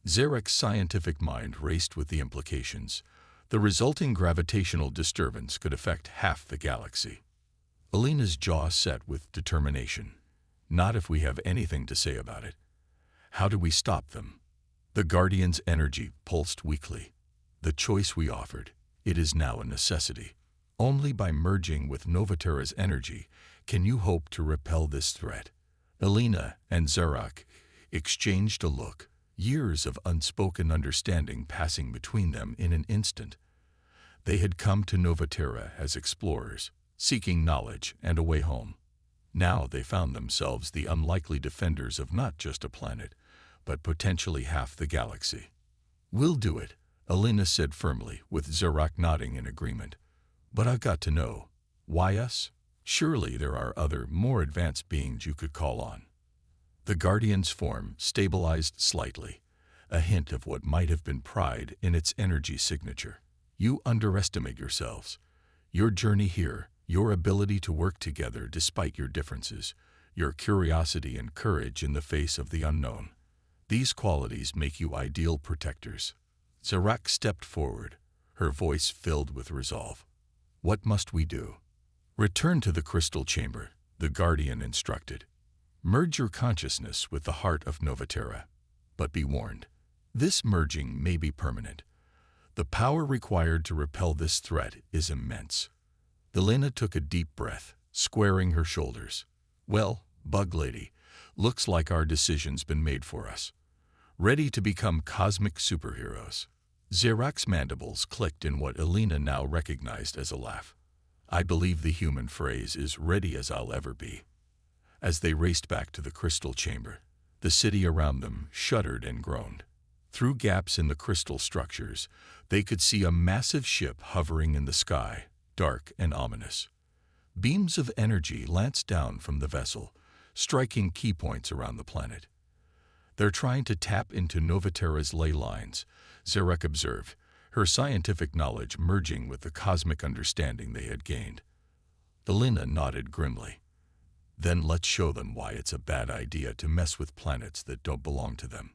Zarek's scientific mind raced with the implications. The resulting gravitational disturbance could affect half the galaxy. Alina's jaw set with determination. Not if we have anything to say about it. How do we stop them? The Guardian's energy pulsed weakly. The choice we offered, it is now a necessity. Only by merging with Novaterra's energy can you hope to repel this threat. Alina and Zarek exchanged a look, years of unspoken understanding passing between them in an instant. They had come to Novaterra as explorers, seeking knowledge and a way home. Now they found themselves the unlikely defenders of not just a planet, but potentially half the galaxy. "We'll do it," Alina said firmly, with Zarek nodding in agreement. "But I've got to know, why us? Surely there are other, more advanced beings you could call on." The Guardian's form stabilized slightly, a hint of what might have been pride in its energy signature. "You underestimate yourselves. Your journey here, your ability to work together despite your differences, your curiosity and courage in the face of the unknown. These qualities make you ideal protectors." Zarek stepped forward, her voice filled with resolve. "What must we do?" "Return to the crystal chamber," the Guardian instructed. "Merge your consciousness with the heart of Novaterra. But be warned, this merging may be permanent. The power required to repel this threat is immense." Alina took a deep breath, squaring her shoulders. "Well, Bug Lady, looks like our decision's been made for us. Ready to become cosmic superheroes." Zarek's mandibles clicked in what Alina now recognized as a laugh. "I believe the human phrase is ready as I'll ever be." As they raced back to the crystal chamber, the city around them shuddered and groaned. Through gaps in the crystal structures, they could see a massive ship hovering in the sky, dark and ominous. Beams of energy lanced down from the vessel, striking key points around the planet. "They're trying to tap into Novaterra's ley lines," Zarek observed, her scientific knowledge merging with the cosmic understanding they had gained. Alina nodded grimly. "Then let's show them why it's a bad idea to mess with planets that don't belong to them."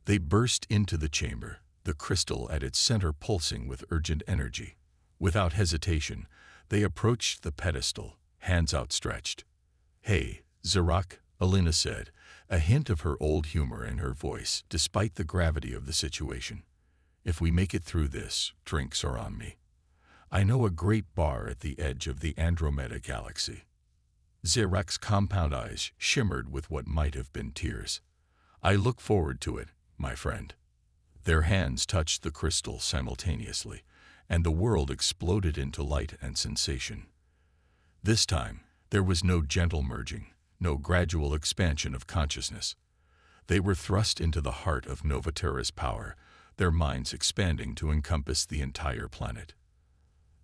They burst into the chamber, the crystal at its center pulsing with urgent energy. Without hesitation, they approached the pedestal, hands outstretched. "Hey, Zarek," Alina said, a hint of her old humor in her voice despite the gravity of the situation. "If we make it through this, drinks are on me. I know a great bar at the edge of the Andromeda galaxy." Zarek's compound eyes shimmered with what might have been tears. "I look forward to it, my friend." Their hands touched the crystal simultaneously, and the world exploded into light and sensation. This time, there was no gentle merging, no gradual expansion of consciousness. They were thrust into the heart of Novaterra's power, their minds expanding to encompass the entire planet.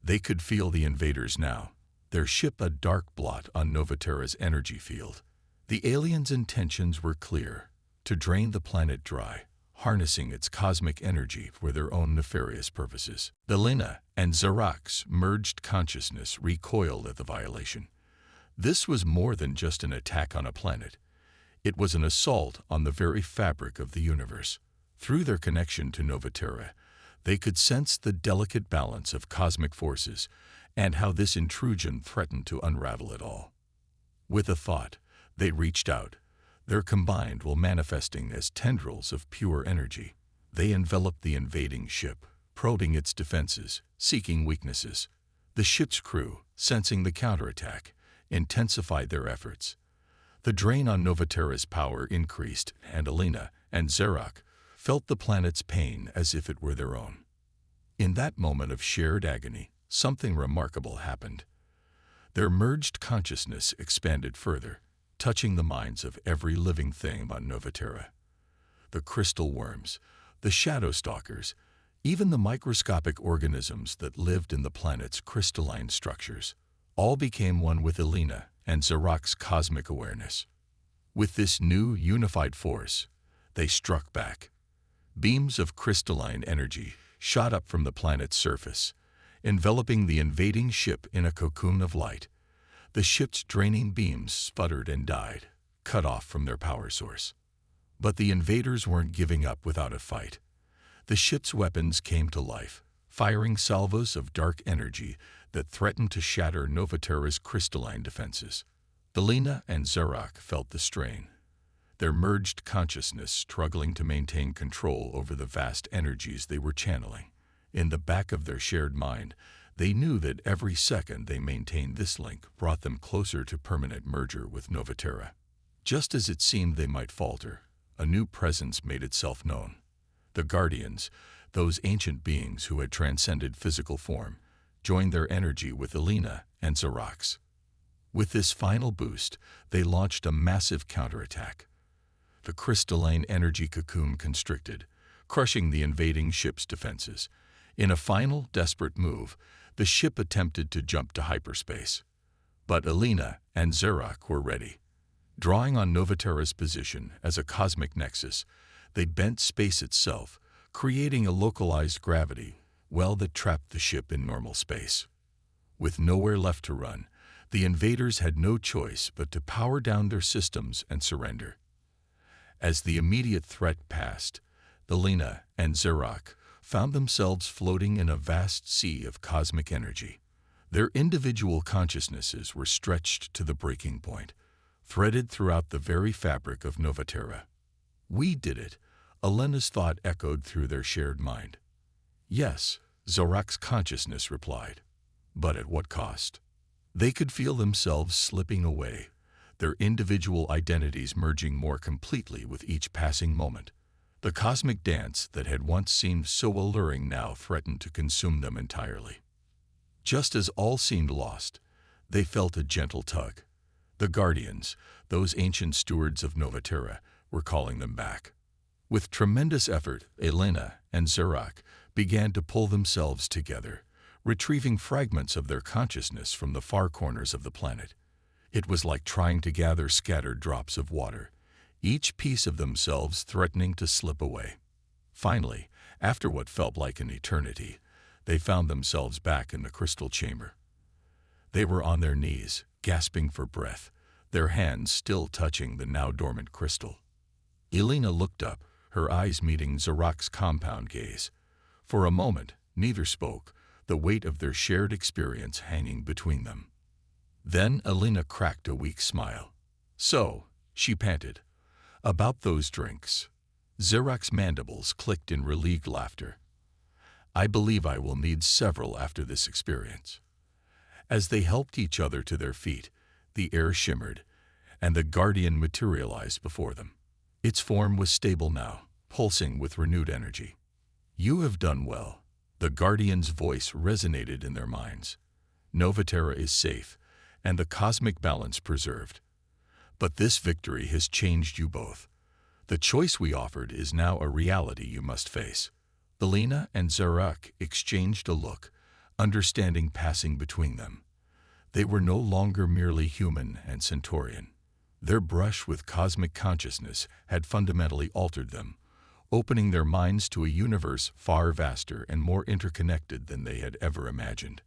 They could feel the invaders now, their ship a dark blot on Novaterra's energy field. The aliens' intentions were clear: to drain the planet dry, harnessing its cosmic energy for their own nefarious purposes. Alina and Zarek's merged consciousness recoiled at the violation. This was more than just an attack on a planet. It was an assault on the very fabric of the universe. Through their connection to Novaterra, they could sense the delicate balance of cosmic forces and how this intrusion threatened to unravel it all. With a thought, they reached out, their combined will manifesting as tendrils of pure energy. They enveloped the invading ship, probing its defenses, seeking weaknesses. The ship's crew, sensing the counterattack, intensified their efforts. The drain on Novaterra's power increased, and Alina and Zerak felt the planet's pain as if it were their own. In that moment of shared agony, something remarkable happened. Their merged consciousness expanded further, touching the minds of every living thing on Novaterra. The crystal worms, the shadow stalkers, even the microscopic organisms that lived in the planet's crystalline structures, all became one with Alina and Zerak's cosmic awareness. With this new unified force, they struck back. Beams of crystalline energy shot up from the planet's surface, enveloping the invading ship in a cocoon of light. The ship's draining beams sputtered and died, cut off from their power source. But the invaders weren't giving up without a fight. The ship's weapons came to life, firing salvos of dark energy that threatened to shatter Novaterra's crystalline defenses. Alina and Zerak felt the strain, their merged consciousness struggling to maintain control over the vast energies they were channeling. In the back of their shared mind, they knew that every second they maintained this link brought them closer to permanent merger with Novaterra. Just as it seemed they might falter, a new presence made itself known. The Guardians, those ancient beings who had transcended physical form, joined their energy with Alina and Zerak's. With this final boost, they launched a massive counterattack. The crystalline energy cocoon constricted, crushing the invading ship's defenses. In a final, desperate move, the ship attempted to jump to hyperspace. But Alina and Zerak were ready. Drawing on Novaterra's position as a cosmic nexus, they bent space itself, creating a localized gravity well that trapped the ship in normal space. With nowhere left to run, the invaders had no choice but to power down their systems and surrender. As the immediate threat passed, Alina and Zerak found themselves floating in a vast sea of cosmic energy. Their individual consciousnesses were stretched to the breaking point, threaded throughout the very fabric of Novaterra. "We did it," Alina's thought echoed through their shared mind. "Yes," Zerak's consciousness replied. But at what cost? They could feel themselves slipping away, their individual identities merging more completely with each passing moment. The cosmic dance that had once seemed so alluring now threatened to consume them entirely. Just as all seemed lost, they felt a gentle tug. The Guardians, those ancient stewards of Novaterra, were calling them back. With tremendous effort, Alina and Zerak began to pull themselves together, retrieving fragments of their consciousness from the far corners of the planet. It was like trying to gather scattered drops of water, each piece of themselves threatening to slip away. Finally, after what felt like an eternity, they found themselves back in the crystal chamber. They were on their knees, gasping for breath, their hands still touching the now dormant crystal. Alina looked up, her eyes meeting Zerak's compound gaze. For a moment, neither spoke, the weight of their shared experience hanging between them. Then Alina cracked a weak smile. "So," she panted, "about those drinks." Zerak's mandibles clicked in relieved laughter. "I believe I will need several after this experience." As they helped each other to their feet, the air shimmered, and the Guardian materialized before them. Its form was stable now, pulsing with renewed energy. "You have done well." The Guardian's voice resonated in their minds. "Novaterra is safe, and the cosmic balance preserved. But this victory has changed you both. The choice we offered is now a reality you must face." Alina and Zerak exchanged a look, understanding passing between them. They were no longer merely human and Centaurian. Their brush with cosmic consciousness had fundamentally altered them, opening their minds to a universe far vaster and more interconnected than they had ever imagined.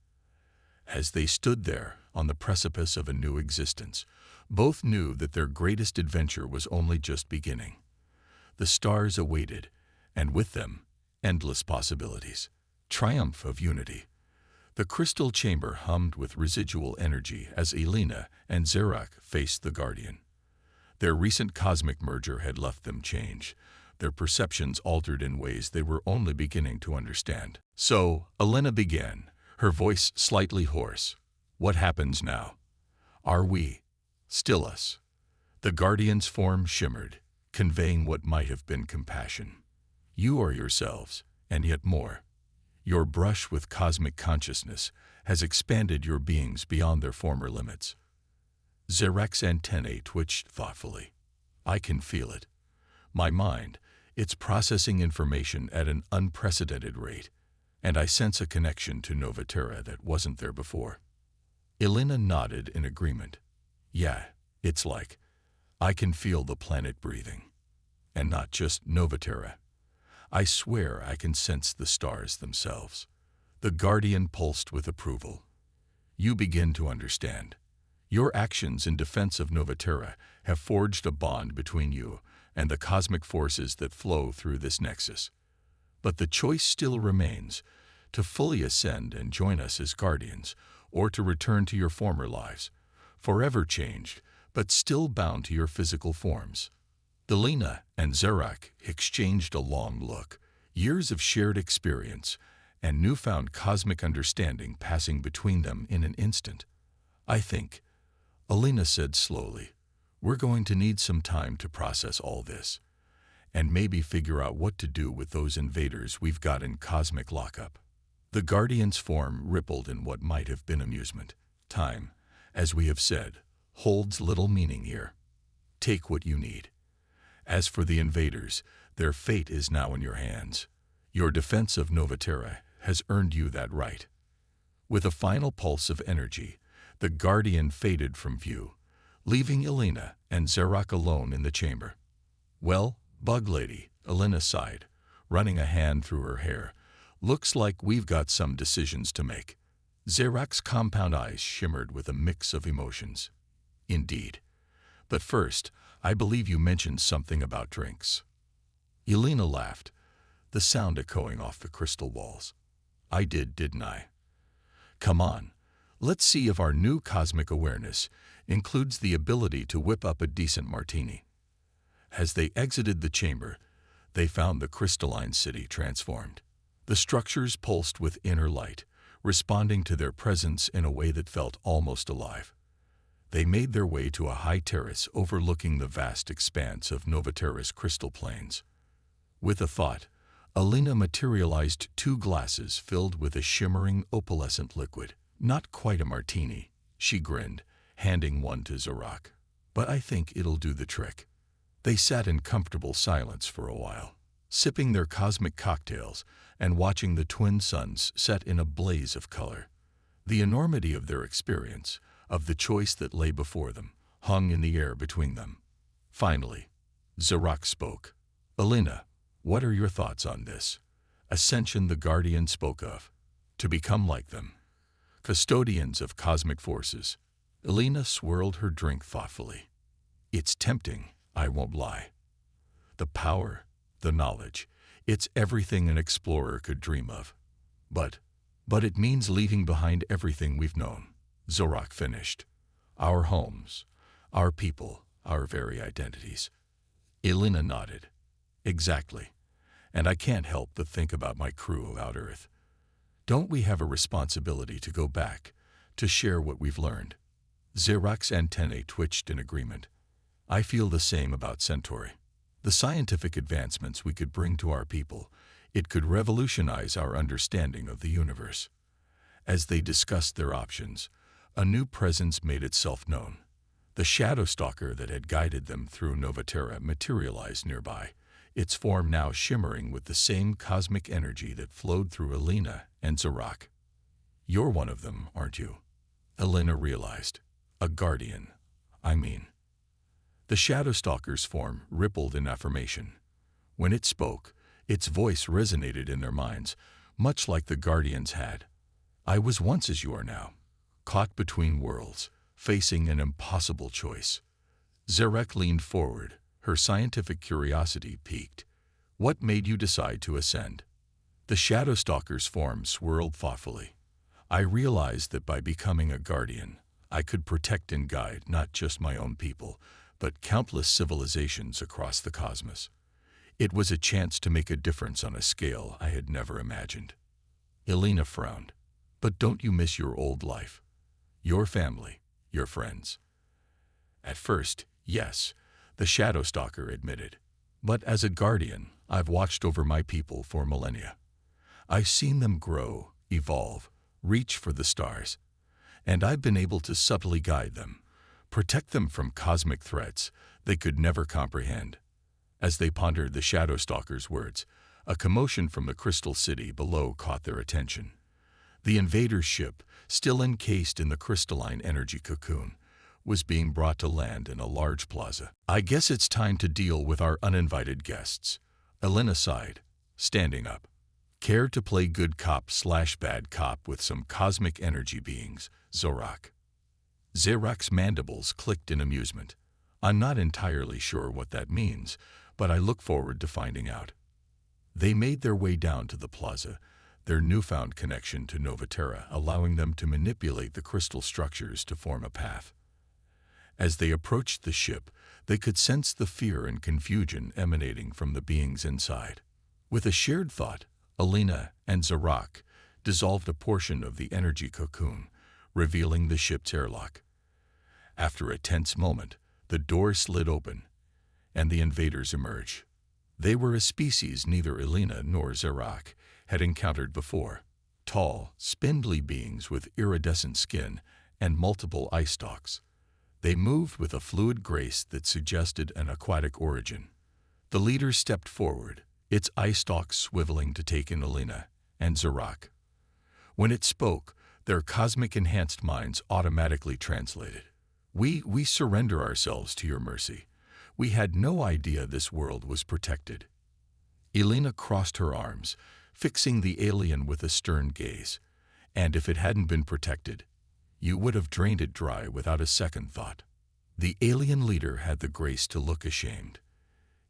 As they stood there, on the precipice of a new existence, both knew that their greatest adventure was only just beginning. The stars awaited, and with them, endless possibilities. Triumph of unity. The crystal chamber hummed with residual energy as Alina and Zerak faced the Guardian. Their recent cosmic merger had left them changed, their perceptions altered in ways they were only beginning to understand. "So," Alina began, her voice slightly hoarse, "what happens now? Are we still us?" The Guardian's form shimmered, conveying what might have been compassion. You are yourselves, and yet more. Your brush with cosmic consciousness has expanded your beings beyond their former limits. Zarak's antennae twitched thoughtfully. I can feel it. My mind, it's processing information at an unprecedented rate, and I sense a connection to Novaterra that wasn't there before. Elena nodded in agreement. Yeah, it's like, I can feel the planet breathing. And not just Novaterra. I swear I can sense the stars themselves. The Guardian pulsed with approval. You begin to understand. Your actions in defense of Novaterra have forged a bond between you and the cosmic forces that flow through this nexus. But the choice still remains, to fully ascend and join us as Guardians, or to return to your former lives, forever changed, but still bound to your physical forms. Elena and Zarak exchanged a long look, years of shared experience and newfound cosmic understanding passing between them in an instant. I think, Elena said slowly, we're going to need some time to process all this, and maybe figure out what to do with those invaders we've got in cosmic lockup. The Guardian's form rippled in what might have been amusement. Time, as we have said, holds little meaning here. Take what you need. As for the invaders, their fate is now in your hands. Your defense of Novaterra has earned you that right. With a final pulse of energy, the Guardian faded from view, leaving Elena and Zarak alone in the chamber. Well, Bug Lady, Elena sighed, running a hand through her hair, looks like we've got some decisions to make. Zarak's compound eyes shimmered with a mix of emotions. Indeed. But first, I believe you mentioned something about drinks. Elena laughed, the sound echoing off the crystal walls. I did, didn't I? Come on, let's see if our new cosmic awareness includes the ability to whip up a decent martini. As they exited the chamber, they found the crystalline city transformed. The structures pulsed with inner light, responding to their presence in a way that felt almost alive. They made their way to a high terrace overlooking the vast expanse of Novaterra's crystal plains. With a thought, Elena materialized 2 glasses filled with a shimmering opalescent liquid. Not quite a martini, she grinned, handing one to Zarak. But I think it'll do the trick. They sat in comfortable silence for a while, sipping their cosmic cocktails and watching the twin suns set in a blaze of color. The enormity of their experience, of the choice that lay before them, hung in the air between them. Finally, Zarak spoke. Elena, what are your thoughts on this ascension the Guardian spoke of? To become like them, custodians of cosmic forces. Elena swirled her drink thoughtfully. It's tempting, I won't lie. The power, the knowledge, it's everything an explorer could dream of. But it means leaving behind everything we've known. Zarak finished. Our homes, our people, our very identities. Elena nodded. Exactly. And I can't help but think about my crew out Earth. Don't we have a responsibility to go back, to share what we've learned? Zarak's antennae twitched in agreement. I feel the same about Centauri. The scientific advancements we could bring to our people, it could revolutionize our understanding of the universe. As they discussed their options, a new presence made itself known. The shadow stalker that had guided them through Novaterra materialized nearby, its form now shimmering with the same cosmic energy that flowed through Elena and Zarak. You're one of them, aren't you? Elena realized. A guardian, I mean. The shadow stalker's form rippled in affirmation. When it spoke, its voice resonated in their minds, much like the guardians had. I was once as you are now, caught between worlds, facing an impossible choice. Zarak leaned forward, her scientific curiosity piqued. What made you decide to ascend? The shadow stalker's form swirled thoughtfully. I realized that by becoming a guardian, I could protect and guide not just my own people, but countless civilizations across the cosmos. It was a chance to make a difference on a scale I had never imagined. Elena frowned. But don't you miss your old life? Your family, your friends? At first, Yes, the Shadow Stalker admitted. But as a guardian, I've watched over my people for millennia. I've seen them grow, evolve, reach for the stars. And I've been able to subtly guide them, protect them from cosmic threats they could never comprehend. As they pondered the Shadow Stalker's words, a commotion from the Crystal City below caught their attention. The invader's ship, still encased in the crystalline energy cocoon, was being brought to land in a large plaza. I guess it's time to deal with our uninvited guests, Elena sighed, standing up. Care to play good cop/bad cop with some cosmic energy beings, Zorak? Zorak's mandibles clicked in amusement. I'm not entirely sure what that means, but I look forward to finding out. They made their way down to the plaza, their newfound connection to Novaterra allowing them to manipulate the crystal structures to form a path. As they approached the ship, they could sense the fear and confusion emanating from the beings inside. With a shared thought, Elena and Zorak dissolved a portion of the energy cocoon, revealing the ship's airlock. After a tense moment, the door slid open, and the invaders emerged. They were a species neither Elena nor Zorak had encountered before. Tall, spindly beings with iridescent skin and multiple eye stalks. They moved with a fluid grace that suggested an aquatic origin. The leader stepped forward, its eye stalks swiveling to take in Elena and Zorak. When it spoke, their cosmic enhanced minds automatically translated. We surrender ourselves to your mercy. We had no idea this world was protected. Elena crossed her arms, fixing the alien with a stern gaze. And if it hadn't been protected, you would have drained it dry without a second thought. The alien leader had the grace to look ashamed,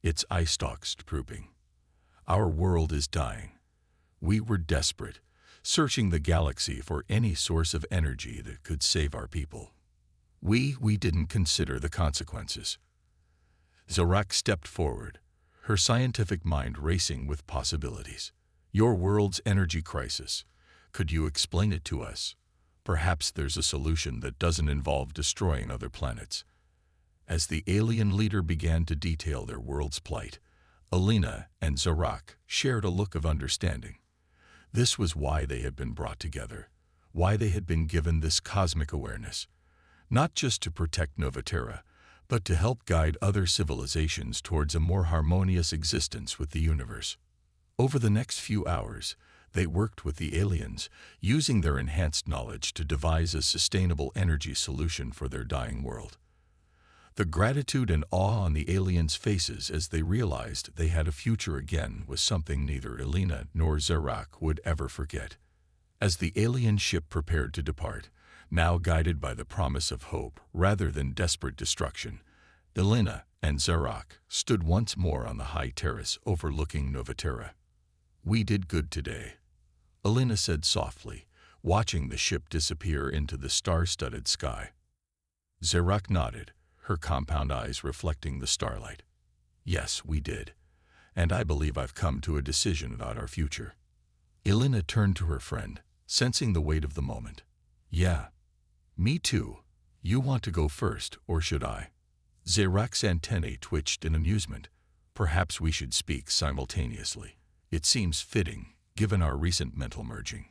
its eye stalks drooping. Our world is dying. We were desperate, searching the galaxy for any source of energy that could save our people. We didn't consider the consequences. Zorak stepped forward, her scientific mind racing with possibilities. Your world's energy crisis. Could you explain it to us? Perhaps there's a solution that doesn't involve destroying other planets. As the alien leader began to detail their world's plight, Elena and Zorak shared a look of understanding. This was why they had been brought together, why they had been given this cosmic awareness. Not just to protect Novaterra, but to help guide other civilizations towards a more harmonious existence with the universe. Over the next few hours, they worked with the aliens, using their enhanced knowledge to devise a sustainable energy solution for their dying world. The gratitude and awe on the aliens' faces as they realized they had a future again was something neither Elena nor Zorak would ever forget. As the alien ship prepared to depart, now guided by the promise of hope rather than desperate destruction, Elena and Zorak stood once more on the high terrace overlooking Novaterra. We did good today, Elena said softly, watching the ship disappear into the star-studded sky. Zorak nodded, her compound eyes reflecting the starlight. Yes, we did, and I believe I've come to a decision about our future. Elena turned to her friend, sensing the weight of the moment. Yeah, me too. You want to go first, or should I? Zorak's antennae twitched in amusement. Perhaps we should speak simultaneously. It seems fitting, given our recent mental merging.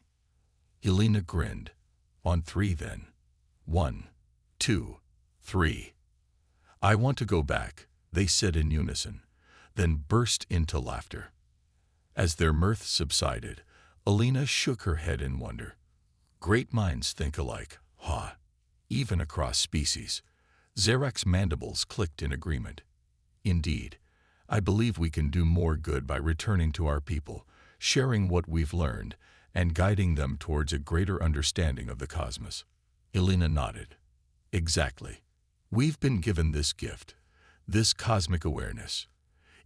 Elena grinned. On 3 then. 1, 2, 3. I want to go back, they said in unison, then burst into laughter. As their mirth subsided, Elena shook her head in wonder. Great minds think alike, ha, even across species. Zorak's mandibles clicked in agreement. Indeed, I believe we can do more good by returning to our people, sharing what we've learned, and guiding them towards a greater understanding of the cosmos. Elena nodded. Exactly. We've been given this gift, this cosmic awareness.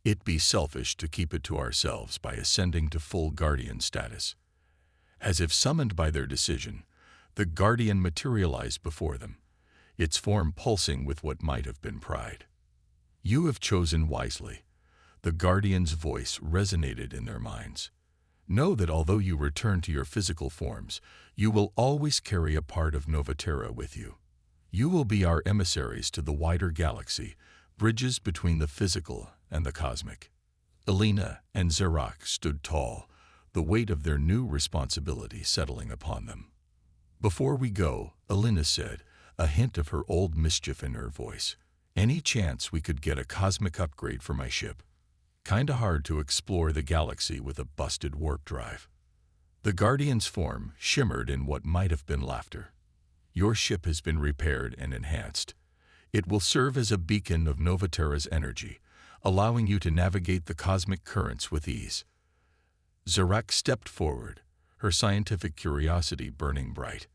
It'd be selfish to keep it to ourselves by ascending to full guardian status. As if summoned by their decision, the guardian materialized before them, its form pulsing with what might have been pride. You have chosen wisely. The guardian's voice resonated in their minds. Know that although you return to your physical forms, you will always carry a part of Novaterra with you. You will be our emissaries to the wider galaxy, bridges between the physical and the cosmic. Elena and Zerak stood tall, the weight of their new responsibility settling upon them. "Before we go," Elena said, a hint of her old mischief in her voice, "any chance we could get a cosmic upgrade for my ship? Kinda hard to explore the galaxy with a busted warp drive." The Guardian's form shimmered in what might have been laughter. "Your ship has been repaired and enhanced. It will serve as a beacon of Novaterra's energy, allowing you to navigate the cosmic currents with ease." Zerak stepped forward, her scientific curiosity burning bright.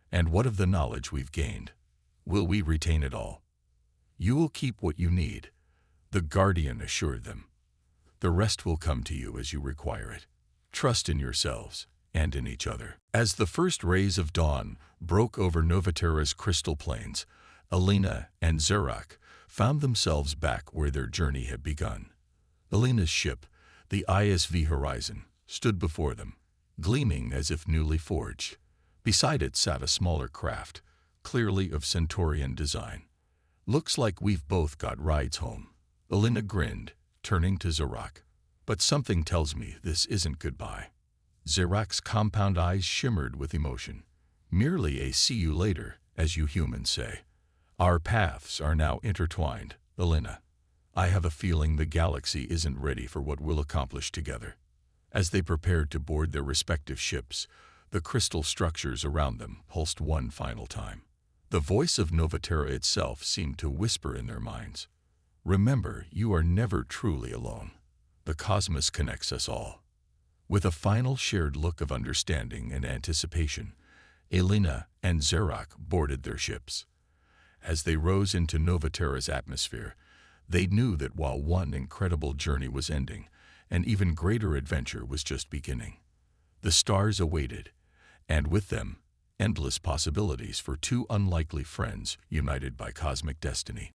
"And what of the knowledge we've gained? Will we retain it all?" "You will keep what you need," the Guardian assured them. "The rest will come to you as you require it. Trust in yourselves and in each other." As the first rays of dawn broke over Novaterra's crystal plains, Elena and Zerak found themselves back where their journey had begun. Elena's ship, the ISV Horizon, stood before them, gleaming as if newly forged. Beside it sat a smaller craft, clearly of Centaurian design. "Looks like we've both got rides home," Elena grinned, turning to Zerak. "But something tells me this isn't goodbye." Zerak's compound eyes shimmered with emotion. "Merely a see you later, as you humans say. Our paths are now intertwined, Elena. I have a feeling the galaxy isn't ready for what we'll accomplish together." As they prepared to board their respective ships, the crystal structures around them pulsed one final time. The voice of Novaterra itself seemed to whisper in their minds, "Remember, you are never truly alone. The cosmos connects us all." With a final shared look of understanding and anticipation, Elena and Zerak boarded their ships. As they rose into Novaterra's atmosphere, they knew that while one incredible journey was ending, an even greater adventure was just beginning. The stars awaited, and with them, endless possibilities for two unlikely friends united by cosmic destiny.